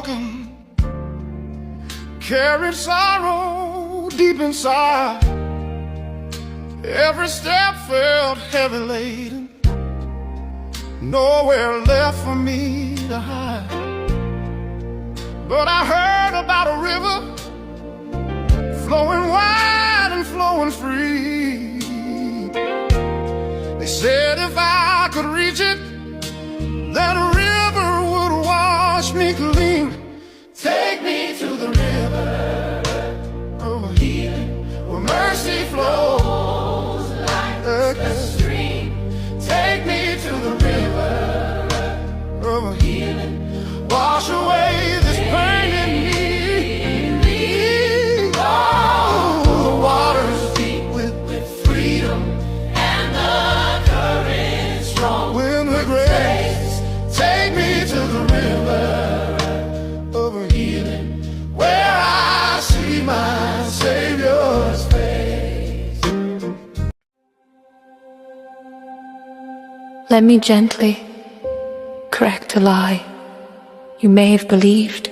walking, carried sorrow deep inside. Every step felt heavy laden, nowhere left for me to hide. But I heard about a river flowing wide and flowing free. They said if I could reach it, that river would wash me clean. Take me to the river of healing, where mercy flows like a stream. Take me to the river of healing, wash away this pain in me. Oh, the water's deep with freedom and the courage strong with the grace. Take me to the river of healing, where I see my Savior's face. Let me gently correct a lie you may have believed.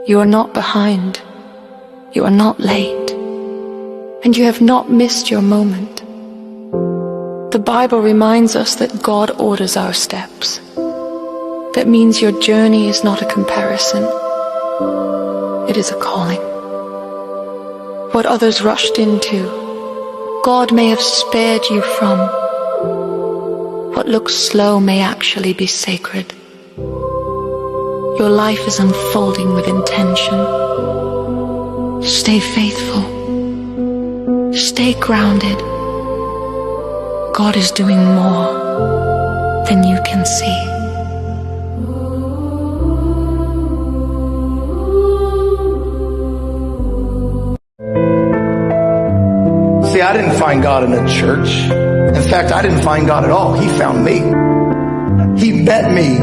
You are not behind, you are not late, and you have not missed your moment. The Bible reminds us that God orders our steps. That means your journey is not a comparison, it is a calling. What others rushed into, God may have spared you from. What looks slow may actually be sacred. Your life is unfolding with intention. Stay faithful. Stay grounded. God is doing more than you can see. See, I didn't find God in a church. In fact, I didn't find God at all. He found me. He met me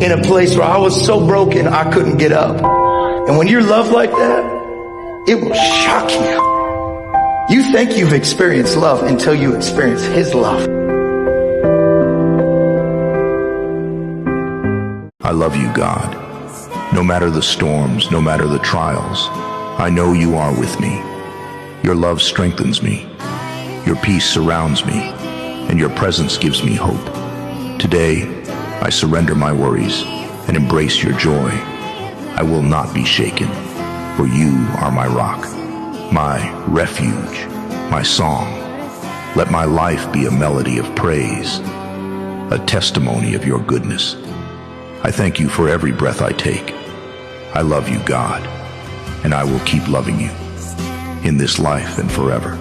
in a place where I was so broken I couldn't get up. And when you're loved like that, it will shock you. You think you've experienced love until you experience His love. I love you, God. No matter the storms, no matter the trials, I know you are with me. Your love strengthens me. Your peace surrounds me, and your presence gives me hope. Today, I surrender my worries and embrace your joy. I will not be shaken, for you are my rock, my refuge, my song. Let my life be a melody of praise, a testimony of your goodness. I thank you for every breath I take. I love you, God, and I will keep loving you in this life and forever.